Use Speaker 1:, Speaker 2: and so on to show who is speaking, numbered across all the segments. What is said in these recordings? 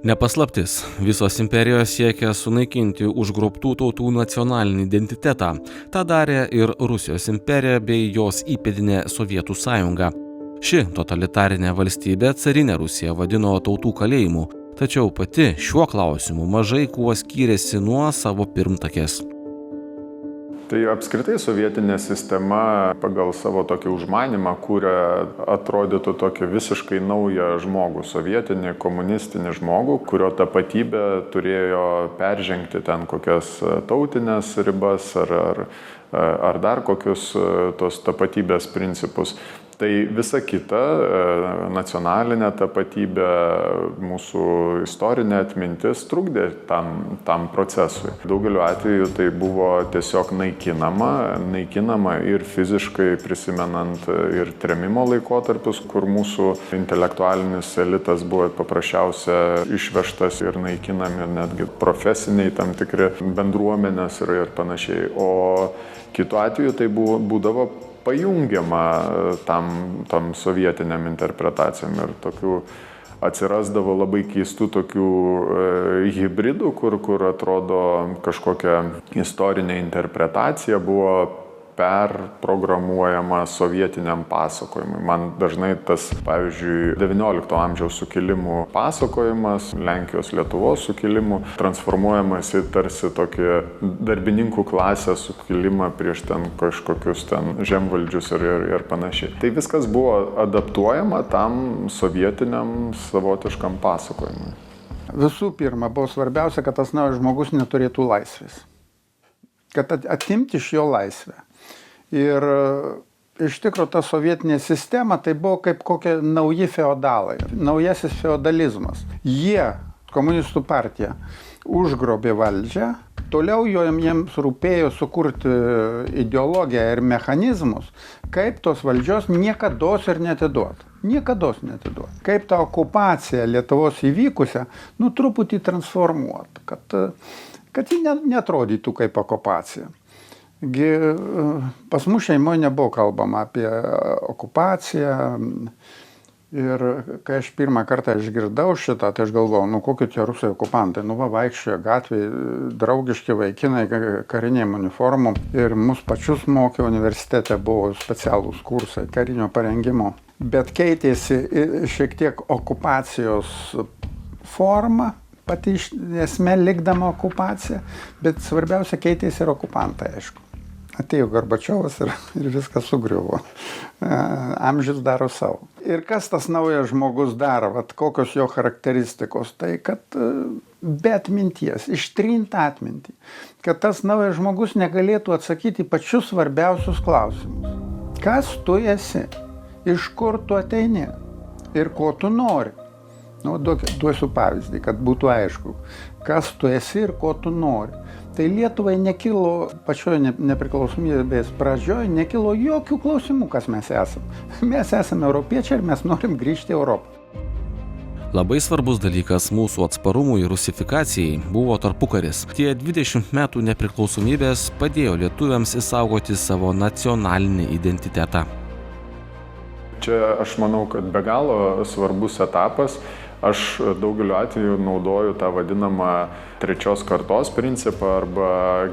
Speaker 1: Nepaslaptis, visos imperijos siekia sunaikinti užgrobtų tautų nacionalinį identitetą. Ta darė ir Rusijos imperija bei jos įpėdinė Sovietų sąjunga. Ši totalitarinė valstybė carinę Rusiją vadino tautų kalėjimu, tačiau pati šiuo klausimu mažai kuo skyrėsi nuo savo pirmtakės.
Speaker 2: Tai apskritai sovietinė sistema pagal savo tokį užmanymą kūrė atrodytų tokį visiškai naują žmogų, sovietinį, komunistinį žmogų, kurio tapatybė turėjo peržengti ten kokias tautinės ribas ar dar kokius tos tapatybės principus. Tai visa kita, nacionalinė tapatybė, mūsų istorinė atmintis trukdė tam procesui. Daugeliu atveju tai buvo tiesiog naikinama ir fiziškai prisimenant ir trėmimo laikotarpius, kur mūsų intelektualinis elitas buvo paprasčiausia išvežtas ir naikinami netgi profesiniai tam tikri bendruomenės ir panašiai. O kitu atveju tai būdavo pajungiama tam sovietiniam interpretacijom ir tokių atsirasdavo labai keistų tokių hibridų, kur atrodo kažkokia istorinė interpretacija buvo perprogramuojama sovietiniam pasakojimui. Man dažnai tas, pavyzdžiui, XIX amžiaus sukilimų pasakojimas, Lenkijos Lietuvos sukilimų, transformuojamas į tarsi tokį darbininkų klasės sukilimą prieš ten kažkokius ten žemvaldžius ir panašiai. Tai viskas buvo adaptuojama tam sovietiniam savotiškam pasakojimui.
Speaker 3: Visų pirma, buvo svarbiausia, kad tas naujas žmogus neturėtų laisvės. Kad atimti iš jo laisvę. Ir iš tikrųjų ta sovietinė sistema tai buvo kaip kokie nauji feodalai, naujasis feodalizmas. Jie, komunistų partija, užgrobė valdžią, toliau jiems rūpėjo sukurti ideologiją ir mechanizmus, kaip tos valdžios niekados ir netiduoti. Niekados netiduoti. Kaip ta okupacija Lietuvos įvykusią, truputį transformuoti, kad ji neatrodytų kaip okupacija. Pas mus šeimoje nebuvo kalbama apie okupaciją ir kai aš pirmą kartą išgirdau šitą, tai aš galvojau, kokie tie rusai okupantai, vaikščiojo gatvėje, draugiški vaikinai kariniam uniformom ir mus pačius mokė universitete, buvo specialūs kursai karinio parengimo. Bet keitėsi šiek tiek okupacijos forma, pati esmė likdama okupacija, bet svarbiausia keitėsi ir okupantai, aišku. Atėjo Gorbačiovas ir viskas sugriuvo. Amžius daro savo. Ir kas tas naujas žmogus daro, kokios jo charakteristikos, tai kad be atminties, ištrinta atmintį, kad tas naujas žmogus negalėtų atsakyti pačius svarbiausius klausimus. Kas tu esi? Iš kur tu ateini? Ir ko tu nori? Duosiu pavyzdį, kad būtų aišku, kas tu esi ir ko tu nori. Tai Lietuvai nekilo, pačioje nepriklausomybės pradžioje, nekilo jokių klausimų, kas mes esame. Mes esame europiečiai ir mes norim grįžti į Europą.
Speaker 1: Labai svarbus dalykas mūsų atsparumui ir rusifikacijai buvo tarpukaris. Tie 20 metų nepriklausomybės padėjo lietuviams išsaugoti savo nacionalinį identitetą.
Speaker 2: Čia aš manau, kad be galo svarbus etapas. Aš daugeliu atveju naudoju tą vadinamą trečios kartos principą arba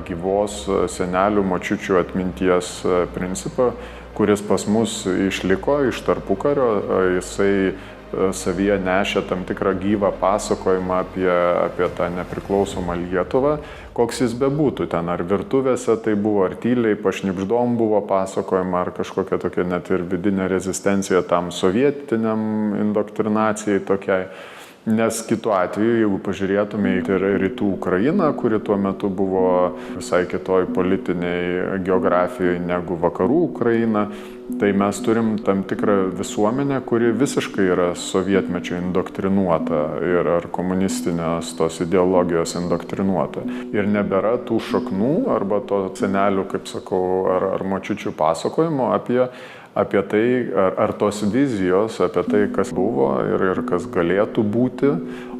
Speaker 2: gyvos senelių močiučių atminties principą, kuris pas mus išliko iš tarpukario. Jisai savyje nešė tam tikrą gyvą pasakojimą apie tą nepriklausomą Lietuvą, koks jis bebūtų ten, ar virtuvėse tai buvo, ar tyliai pašnibždom buvo pasakojama, ar kažkokia tokia net ir vidinė rezistencija tam sovietiniam indoktrinacijai tokiai. Nes kitu atveju, jeigu pažiūrėtume į rytų Ukrainą, kuri tuo metu buvo visai kitoj politiniai geografijoje negu vakarų Ukraina, tai mes turim tam tikrą visuomenę, kuri visiškai yra sovietmečio indoktrinuota ar komunistinės tos ideologijos indoktrinuota. Ir nebėra tų šaknų arba to senelių, kaip sakau, ar močiučių pasakojimo apie tai, ar tos vizijos, apie tai, kas buvo ir kas galėtų būti,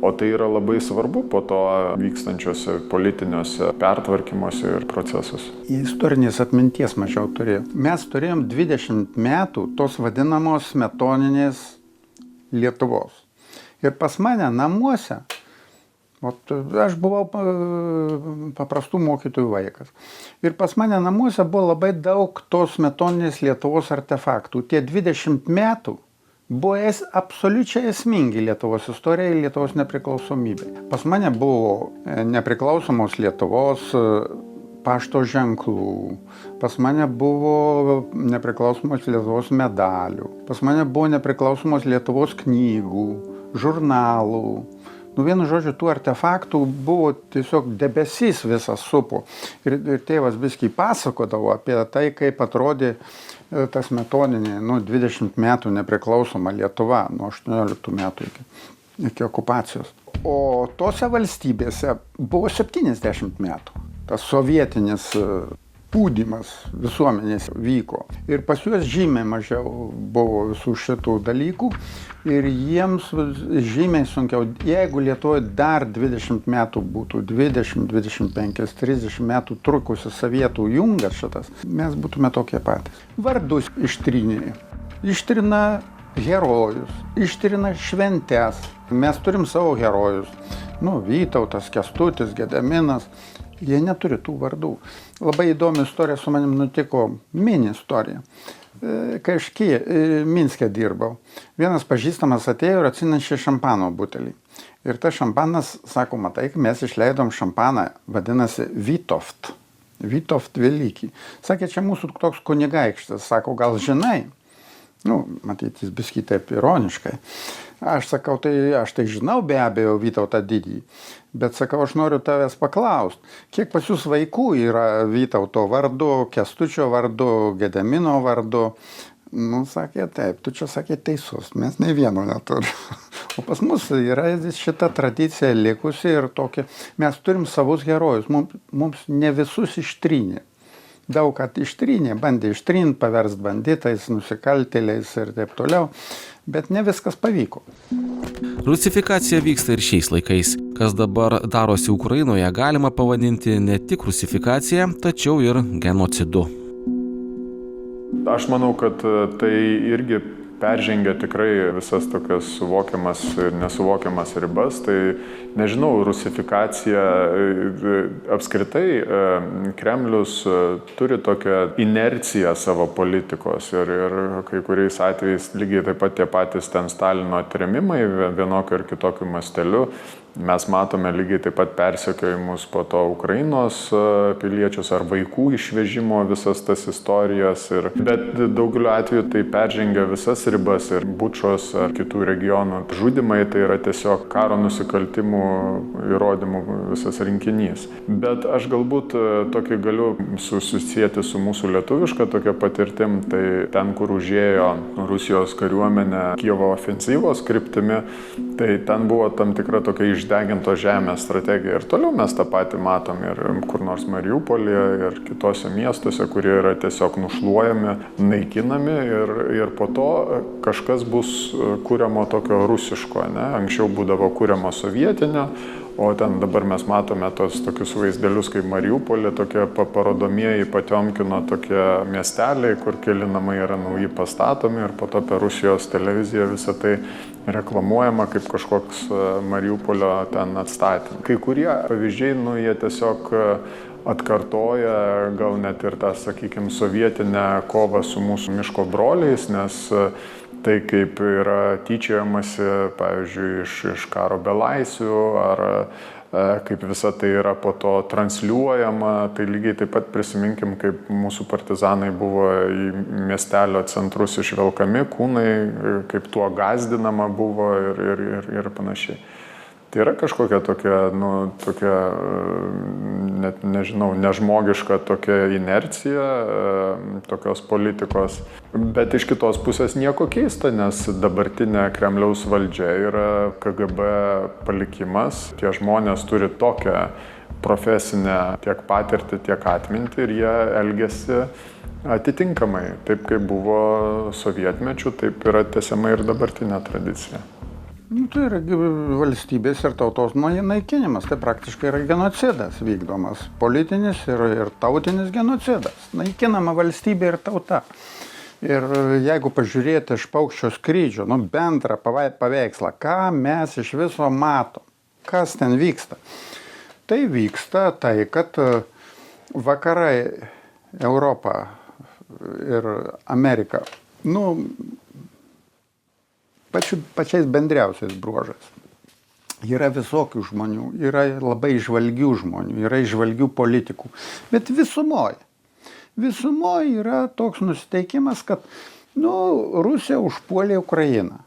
Speaker 2: o tai yra labai svarbu po to vykstančiose politiniuose pertvarkymuose ir procesuose.
Speaker 3: Istorinės atminties mažiau turėjo. Mes turėjom 20 metų tos vadinamos smetoninės Lietuvos. Ir pas mane namuose Aš buvau paprastų mokytojų vaikas. Ir pas mane namuose buvo labai daug tos smetoninės Lietuvos artefaktų. Tie 20 metų buvo absoliučiai esmingi Lietuvos istorijai ir Lietuvos nepriklausomybei. Pas mane buvo nepriklausomos Lietuvos pašto ženklų, pas mane buvo nepriklausomos Lietuvos medalių, pas mane buvo nepriklausomos Lietuvos knygų, žurnalų. Vienu žodžiu, tų artefaktų buvo tiesiog debesys visas supo. Ir tėvas biskį pasakodavo apie tai, kaip atrodė tas smetoninė 20 metų nepriklausoma Lietuva nuo 18 metų iki okupacijos. O tose valstybėse buvo 70 metų. Tas sovietinis pūdymas visuomenės vyko. Ir pas juos žymiai mažiau buvo visų šitų dalykų. Ir jiems žymiai sunkiau, jeigu Lietuvoje dar 20 metų būtų, 20, 25, 30 metų trukusi Sovietų jungas šitas, mes būtume tokie patys. Vardus ištrynė, ištrina herojus, ištrina šventes. Mes turim savo herojus. Vytautas, Kęstutis, Gediminas. Jie neturi tų vardų. Labai įdomi istorija su manim nutiko, mini istorija. Kai aš Minske dirbau, vienas pažįstamas atėjo ir atsinešė šampano butelį. Ir tas šampanas, sako, matai, mes išleidom šampaną, vadinasi Vytoft. Vytoft Velykį. Sakė, čia mūsų toks kunigaikštis. Sako, gal žinai? Matyt, jis biskį taip ironiškai. Aš sakau, aš tai žinau be abejo Vytautą didįjį. Bet sakau, aš noriu tavęs paklausti, kiek pas jūs vaikų yra Vytauto vardu, Kęstučio vardu, Gedimino vardu? Sakė, taip, tu čia sakė teisus, mes nei vieno neturim. O pas mus yra šita tradicija likusi ir tokia, mes turim savus herojus, mums ne visus ištrynė. Daug ką ištrynė, bandė ištrinti, paversti banditais, nusikaltėliais ir taip toliau, bet ne viskas pavyko.
Speaker 1: Rusifikacija vyksta ir šiais laikais. Kas dabar darosi Ukrainoje, galima pavadinti ne tik rusifikacija, tačiau ir genocidu.
Speaker 2: Aš manau, kad tai irgi peržengia tikrai visas tokias suvokiamas ir nesuvokiamas ribas. Tai nežinau, rusifikacija apskritai Kremlius turi tokią inerciją savo politikos ir kai kuriais atvejais lygiai taip pat tie patys ten Stalino trėmimai vienokiu ir kitokiu masteliu. Mes matome lygiai taip pat persekiojimus po to Ukrainos piliečius ar vaikų išvežimo visas tas istorijas. Bet daugeliu atveju tai peržengia visas ribas ir Bučos ar kitų regionų žudimai tai yra tiesiog karo nusikaltimų įrodymų visas rinkinys. Bet aš galbūt tokį galiu susisieti su mūsų lietuviška tokia patirtim, tai ten, kur užėjo Rusijos kariuomenė Kijevo ofensyvos kryptimi, tai ten buvo tam tikra tokia išdegintos žemės strategija. Ir toliau mes tą patį matom ir kur nors Mariupolyje ir kitose miestuose, kurie yra tiesiog nušluojami, naikinami ir po to kažkas bus kuriamo tokio rusiško, ne? Anksčiau būdavo kuriamo sovietinio, o ten dabar mes matome tos tokius vaizdelius kaip Mariupolė, tokie parodomieji Patiomkino tokie miesteliai, kur keli namai yra nauji pastatomi ir po to per Rusijos televiziją visą tai reklamuojama kaip kažkoks Mariupolio ten atstatymas. Kai kurie pavyzdžiai, jie tiesiog atkartoja gal net ir tą, sakykime, sovietinę kovą su mūsų miško broliais, nes tai kaip yra tyčiojamasi, pavyzdžiui, iš karo belaisvių ar kaip visa tai yra po to transliuojama, tai lygiai taip pat prisiminkim, kaip mūsų partizanai buvo į miestelio centrus išvelkami kūnai, kaip tuo gąsdinama buvo ir panašiai. Tai yra kažkokia tokia, net nežinau, nežmogiška tokia inercija tokios politikos. Bet iš kitos pusės nieko keista, nes dabartinė Kremliaus valdžia yra KGB palikimas. Tie žmonės turi tokią profesinę tiek patirtį, tiek atmintį ir jie elgiasi atitinkamai. Taip kaip buvo sovietmečių, taip yra tęsiama ir dabartinė tradicija.
Speaker 3: Tai yra valstybės ir tautos naikinimas, tai praktiškai yra genocidas vykdomas, politinis ir tautinis genocidas, naikinama valstybė ir tauta. Ir jeigu pažiūrėti iš paukščio skrydžio, bendrą paveikslą, ką mes iš viso matom, Kas ten vyksta? Tai vyksta tai, kad vakarai, Europa ir Amerika, pačiais bendriausiais bruožais. Yra visokių žmonių, yra labai žvalgių žmonių, yra žvalgių politikų. Bet visumoje yra toks nusiteikimas, kad Rusija užpuolė Ukrainą.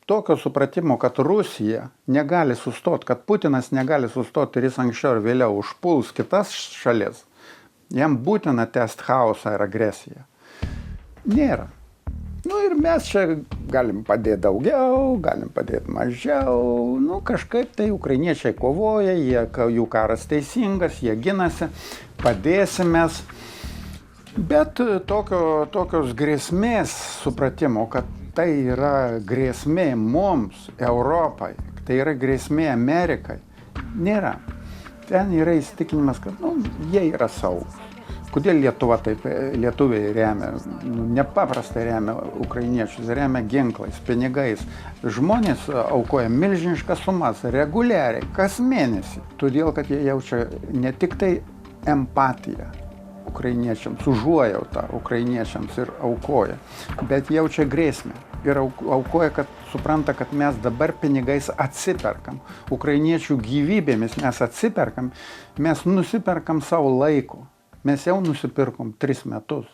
Speaker 3: Tokio supratimo, kad Rusija negali sustoti, kad Putinas negali sustoti ir jis anksčiau ir vėliau užpuls kitas šalis, jam būtina tęsti chaosą ir agresiją. Nėra. Ir mes čia galim padėti daugiau, galim padėti mažiau. Kažkaip tai ukrainiečiai kovoja, jų karas teisingas, jie ginasi, padėsim mes. Bet tokios grėsmės supratimo, kad tai yra grėsmė mums, Europai, tai yra grėsmė Amerikai, nėra. Ten yra įsitikinimas, kad jie yra saugūs. Kodėl lietuviai remia, nepaprastai remia ukrainiečius, remia ginklais, pinigais. Žmonės aukoja milžiniškas sumas reguliariai, kas mėnesį. Todėl, kad jie jaučia ne tik tai empatiją ukrainiečiams, užuojautą ukrainiečiams ir aukoja, bet jaučia grėsmę. Ir aukoja, kad supranta, kad mes dabar pinigais atsiperkam. Ukrainiečių gyvybėmis mes atsiperkam, mes nusiperkam savo laiko. Mes jau nusipirkom 3 metus.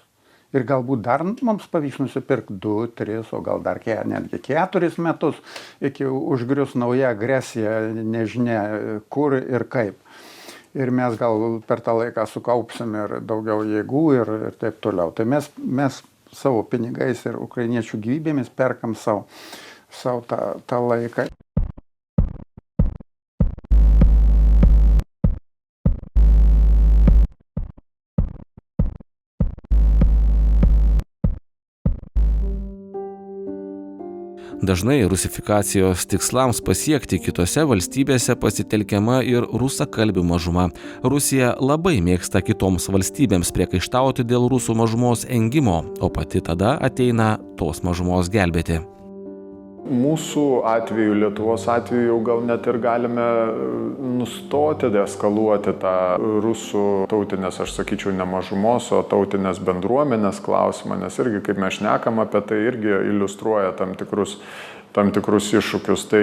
Speaker 3: Ir galbūt dar mums pavyks nusipirkti 2, 3, o gal dar netgi 4 metus, iki užgrius nauja agresija, nežinia kur ir kaip. Ir mes gal per tą laiką sukaupsim ir daugiau jėgų ir taip toliau. Tai mes savo pinigais ir ukrainiečių gyvybėmis perkam savo tą laiką.
Speaker 1: Dažnai rusifikacijos tikslams pasiekti kitose valstybėse pasitelkiama ir rusakalbių mažuma. Rusija labai mėgsta kitoms valstybėms priekaištauti dėl rusų mažumos engimo, o pati tada ateina tos mažumos gelbėti.
Speaker 2: Mūsų atveju, Lietuvos atveju, jau gal net ir galime nustoti deeskaluoti tą rusų tautinės, aš sakyčiau, ne mažumos, o tautinės bendruomenės klausimą, nes irgi, kaip mes šnekam apie tai, irgi iliustruoja tam tikrus iššūkius.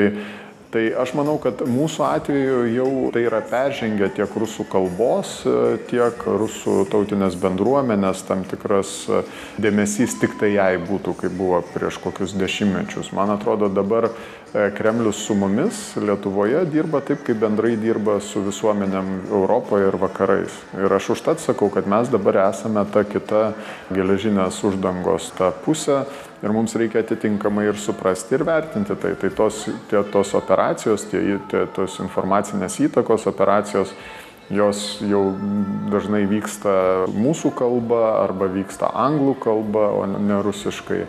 Speaker 2: Tai aš manau, kad mūsų atveju jau tai yra peržengę tiek rusų kalbos, tiek rusų tautinės bendruomenės, tam tikras dėmesys tik tai jai būtų, kaip buvo prieš kokius dešimtmečius. Man atrodo, dabar Kremlius su mumis Lietuvoje dirba taip, kaip bendrai dirba su visuomenėm Europoje ir vakarais. Ir aš užtat sakau, kad mes dabar esame ta kita geležinės uždangos ta pusė ir mums reikia atitinkamai ir suprasti ir vertinti tai. Tai tos operacijos, tos informacinės įtakos operacijos, jos jau dažnai vyksta mūsų kalba arba vyksta anglų kalba, o ne rusiškai.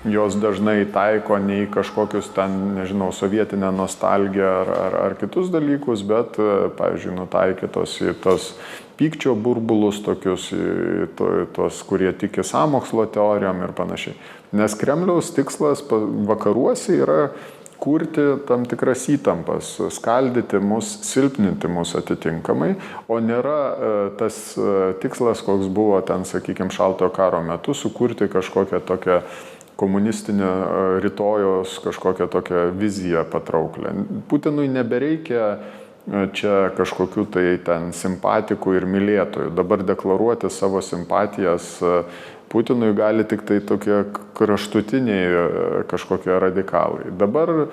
Speaker 2: Jos dažnai taiko ne į kažkokius ten, nežinau, sovietinę nostalgiją ar kitus dalykus, bet, pavyzdžiui, nutaikytos į tos pykčio burbulus tokius, tos, kurie tiki sąmokslo teorijom ir panašiai. Nes Kremliaus tikslas vakaruose yra kurti tam tikras įtampas, skaldyti mus, silpninti mus atitinkamai, o nėra tas tikslas, koks buvo ten, sakykime, šaltojo karo metu, sukurti kažkokią tokią komunistinę rytojos kažkokią tokią viziją patrauklę. Putinui nebereikia čia kažkokių tai ten simpatikų ir mylėtojų. Dabar deklaruoti savo simpatijas Putinui gali tik tai tokie kraštutiniai kažkokie radikalai. Dabar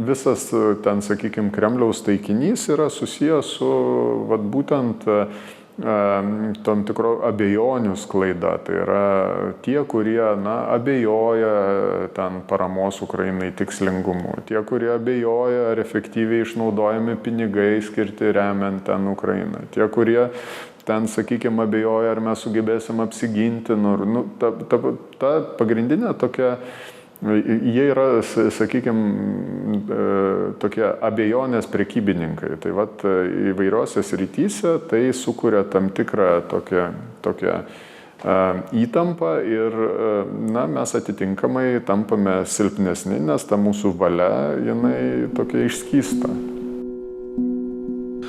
Speaker 2: visas ten, sakykime, Kremliaus taikinys yra susijęs su būtent tam tikro abejonių sklaida. Tai yra tie, kurie abejoja ten paramos Ukrainai tikslingumu, tie, kurie abejoja, ar efektyviai išnaudojami pinigai skirti remiant ten Ukrainą, tie, kurie ten, sakykime, abejoja, ar mes sugebėsim apsiginti. Ta pagrindinė tokia, jie yra, sakykime, tokie abejonės prekybininkai. Tai įvairiose srityse tai sukuria tam tikrą tokią įtampą ir mes atitinkamai tampame silpnesni, nes ta mūsų valia, jinai tokia išskysta.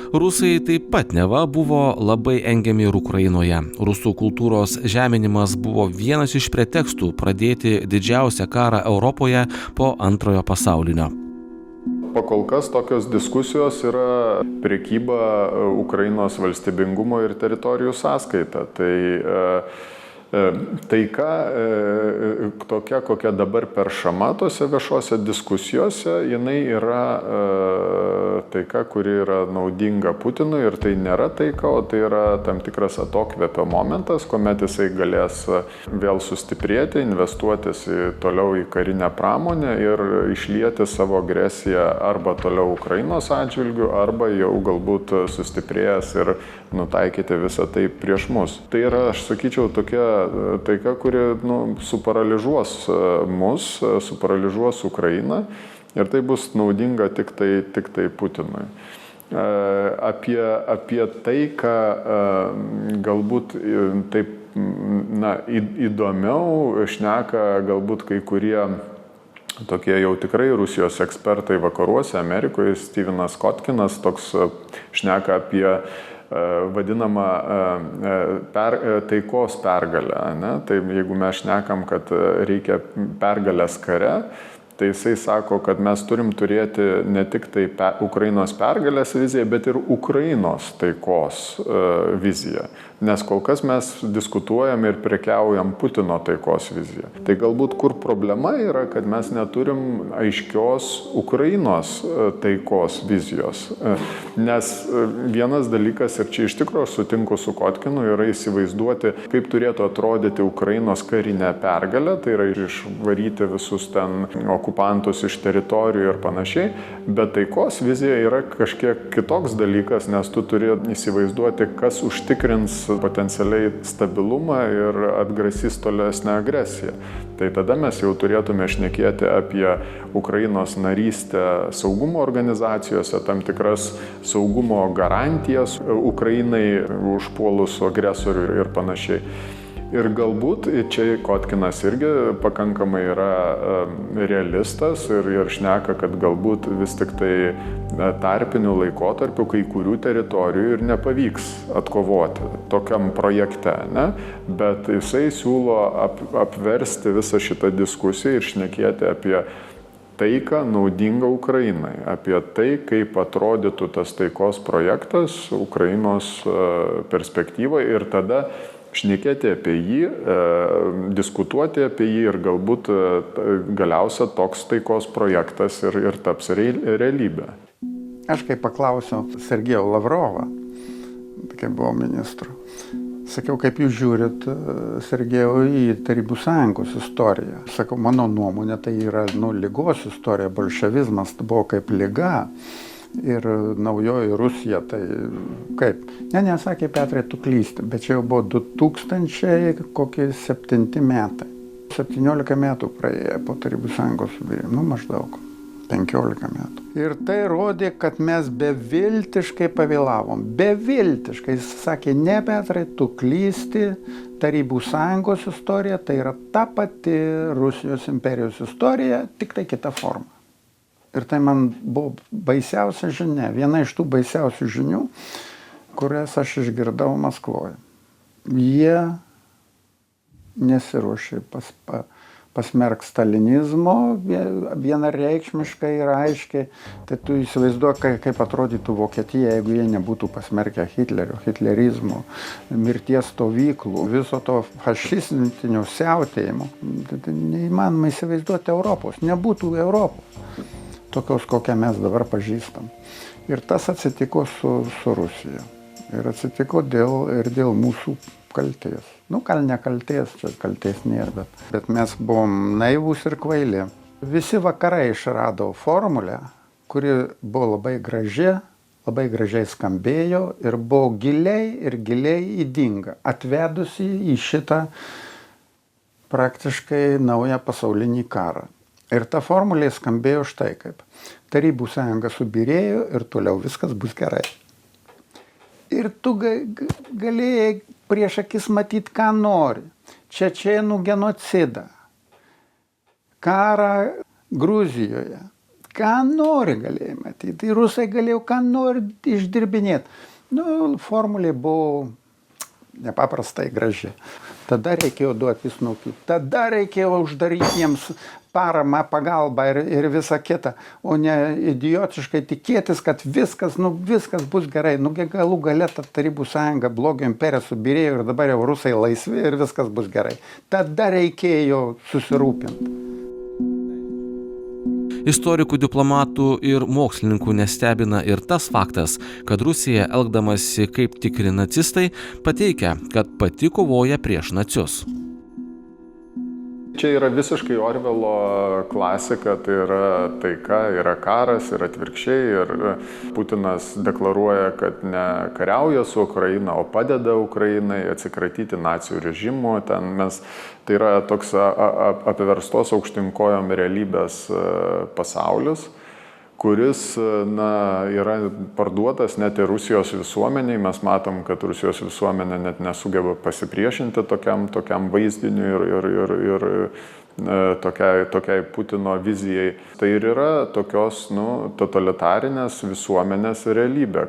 Speaker 1: Rusai taip pat neva buvo labai engiami ir Ukrainoje. Rusų kultūros žeminimas buvo vienas iš pretekstų pradėti didžiausią karą Europoje po Antrojo pasaulinio.
Speaker 2: Pakol kas tokios diskusijos yra prekyba Ukrainos valstybingumo ir teritorijų sąskaita. Taika tokia, kokia dabar peršama tose viešose diskusijose, jinai yra taika, kuri yra naudinga Putinui ir tai nėra taika, o tai yra tam tikras atokvėpio momentas, kuomet jisai galės vėl sustiprėti, investuotis toliau į karinę pramonę ir išlieti savo agresiją arba toliau Ukrainos atžvilgiu, arba jau galbūt sustiprėjęs ir nutaikyti visą tai prieš mus. Tai yra, aš sakyčiau, tokia taika, kuri suparaližuos mus, suparaližuos Ukrainą ir tai bus naudinga tik tai Putinui. Apie taiką galbūt taip įdomiau šneka galbūt kai kurie tokie jau tikrai Rusijos ekspertai vakaruose, Amerikoje, Stevenas Kotkinas toks šneka apie vadinama taikos pergalę. Tai jeigu mes šnekam, kad reikia pergalės kare, tai jisai sako, kad mes turim turėti ne tik tai Ukrainos pergalės viziją, bet ir Ukrainos taikos viziją. Nes kol kas mes diskutuojam ir prekiaujam Putino taikos viziją. Tai galbūt kur problema yra, kad mes neturim aiškios Ukrainos taikos vizijos. Nes vienas dalykas, ir čia iš tikrųjų sutinku su Kotkinu, yra įsivaizduoti, kaip turėtų atrodyti Ukrainos karinė pergalė, tai yra išvaryti visus ten okupantus iš teritorijų ir panašiai, bet taikos vizija yra kažkiek kitoks dalykas, nes tu turi įsivaizduoti, kas užtikrins potencialiai stabilumą ir atgrasys tolesnę agresiją. Tai tada mes jau turėtume šnekėti apie Ukrainos narystę saugumo organizacijose, tam tikras saugumo garantijas Ukrainai užpuolus agresorių ir panašiai. Ir galbūt čia Kotkinas irgi pakankamai yra realistas ir šneka, kad galbūt vis tik tai tarpiniu laikotarpiu kai kurių teritorijų ir nepavyks atkovoti tokiam projekte, ne? Bet jisai siūlo apversti visą šitą diskusiją ir šnekėti apie taiką naudingą Ukrainai, apie tai, kaip atrodytų tas taikos projektas Ukrainos perspektyvoje ir tada šnekėti apie jį, diskutuoti apie jį ir galbūt galiausia toks taikos projektas ir taps realybė.
Speaker 3: Aš kai paklausiau Sergejų Lavrovą, kai buvo ministru, sakiau, kaip jūs žiūrit, Sergejau, į Tarybų Sąjungos istoriją. Sakau, mano nuomonė, tai yra ligos istorija, bolševizmas buvo kaip liga. Ir naujoji Rusija, tai kaip? Ne, sakė Petrai, tu klysti, bet čia jau buvo 2007 metai. 17 metų praėjo po Tarybų Sąjungos subirimo, maždaug 15 metų. Ir tai rodė, kad mes beviltiškai pavėlavom. Beviltiškai. Jis sakė, ne Petrai, tu klysti, Tarybų Sąjungos istorija, tai yra ta pati Rusijos imperijos istorija, tik tai kita forma. Ir tai man buvo baisiausia žinia, viena iš tų baisiausių žinių, kurias aš išgirdau Maskvoje. Jie nesiruošė pasmerkt stalinizmo vienareikšmiškai ir aiškiai. Tai tu įsivaizduok, kaip atrodytų Vokietija, jeigu jie nebūtų pasmerkę Hitlerio, hitlerizmo, mirties stovyklų, viso to fašistinio siautėjimo. Tai neįmanoma įsivaizduoti Europos, nebūtų Europos. Tokios, kokią mes dabar pažįstam. Ir tas atsitiko su Rusija. Ir atsitiko dėl mūsų kaltės. Gal ne kaltės, čia kaltės nėra, bet mes buvom naivūs ir kvaili. Visi vakarai išrado formulę, kuri buvo labai gražiai skambėjo ir buvo giliai ydinga, atvedusi į šitą praktiškai naują pasaulinį karą. Ir ta formulė skambėjo štai kaip. Tarybų Sąjunga subyrėjo ir toliau viskas bus gerai. Ir tu galėjai prieš akis matyti, ką nori. Čečėnų genocidą, karą Gruzijoje. Ką nori galėjai matyti. Tai rusai galėjo ką nori išdirbinėti. Formulė buvo nepaprastai graži. Tada reikėjo duoti vis nukį. Tada reikėjo uždaryti jiems paramą, pagalbą ir visą kitą. O ne idiotiškai tikėtis, kad viskas bus gerai. Galų gale ta Tarybų sąjunga, blogio imperija subirėjo ir dabar jau rusai laisvi ir viskas bus gerai. Tada reikėjo susirūpinti.
Speaker 1: Istorikų, diplomatų ir mokslininkų nestebina ir tas faktas, kad Rusija, elgdamasi kaip tikri nacistai, pateikia, kad pati kovoja prieš nacius.
Speaker 2: Čia yra visiškai Orvelo klasika, tai yra taika, yra karas ir atvirkščiai. Ir Putinas deklaruoja, kad ne kariauja su Ukraina, o padeda Ukrainai atsikratyti nacijų režimo. Tai yra toks apiverstos aukštinkojom realybės pasaulis, kuris yra parduotas net ir Rusijos visuomeniai. Mes matom, kad Rusijos visuomenė net nesugeba pasipriešinti tokiam vaizdiniui ir tokiai Putino vizijai. Tai ir yra tokios totalitarinės visuomenės realybė,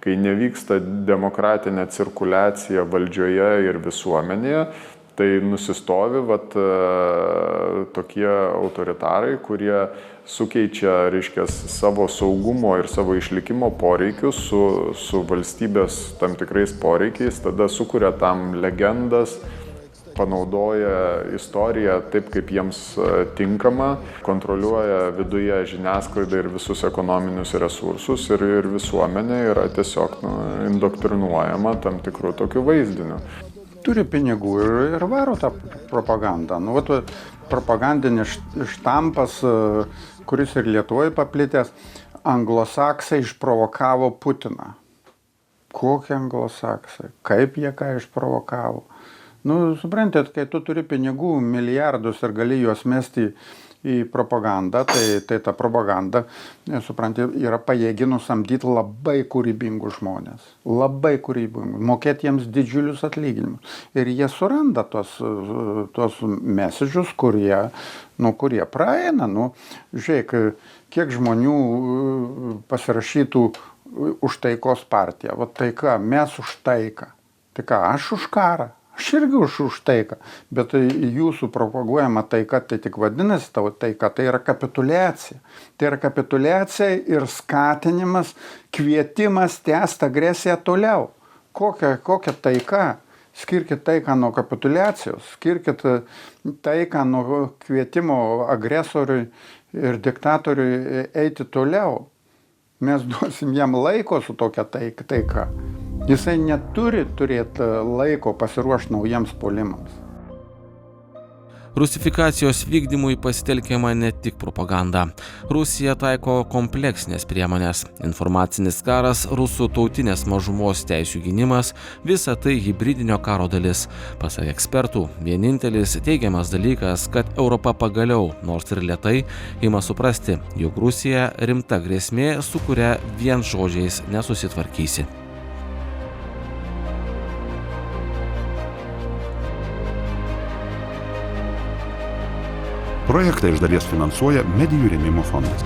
Speaker 2: kai nevyksta demokratinė cirkuliacija valdžioje ir visuomenėje. Tai nusistovi tokie autoritarai, kurie sukeičia, savo saugumo ir savo išlikimo poreikius su valstybės tam tikrais poreikiais, tada sukuria tam legendas, panaudoja istoriją taip, kaip jiems tinkama, kontroliuoja viduje žiniasklaidą ir visus ekonominius resursus ir visuomenė yra tiesiog indoktrinuojama tam tikrų tokių vaizdinių.
Speaker 3: Turi pinigų ir varo tą propagandą. Propagandinis štampas, kuris ir Lietuvoje paplitęs, anglosaksai išprovokavo Putiną. Kokie anglosaksai? Kaip jie ką išprovokavo? Suprantat, kai tu turi pinigų milijardus ir gali juos mesti į propagandą, tai ta propaganda, suprantat, yra pajėgi nusamdyti labai kūrybingus žmonės. Labai kūrybingus. Mokėti jiems didžiulius atlyginimus. Ir jie suranda tos messages, kurie praeina. Žiūrėk, kiek žmonių pasirašytų už taikos partiją. Taika, mes už taiką. Tai ką, aš už karą. Aš irgi už taiką, bet jūsų propaguojama taika, tai tik vadinasi tavo taika, tai yra kapituliacija. Tai yra kapituliacija ir skatinimas, kvietimas tęsti agresiją toliau. Kokia taika? Skirkit taiką nuo kapituliacijos, skirkit taiką nuo kvietimo agresoriui ir diktatoriui eiti toliau. Mes duosim jam laiko su tokia taika. Jisai neturi turėti laiko pasiruošti naujiems puolimams.
Speaker 1: Rusifikacijos vykdymui pasitelkiama ne tik propaganda. Rusija taiko kompleksinės priemonės. Informacinis karas, rusų tautinės mažumos teisių gynimas – visa tai hibridinio karo dalis. Pasak ekspertų, vienintelis teigiamas dalykas, kad Europa pagaliau, nors ir lėtai, ima suprasti, jog Rusija rimta grėsmė, su kuria vien žodžiais nesusitvarkysi.
Speaker 4: Projektą iš dalies finansuoja Medijų rėmimo fondas.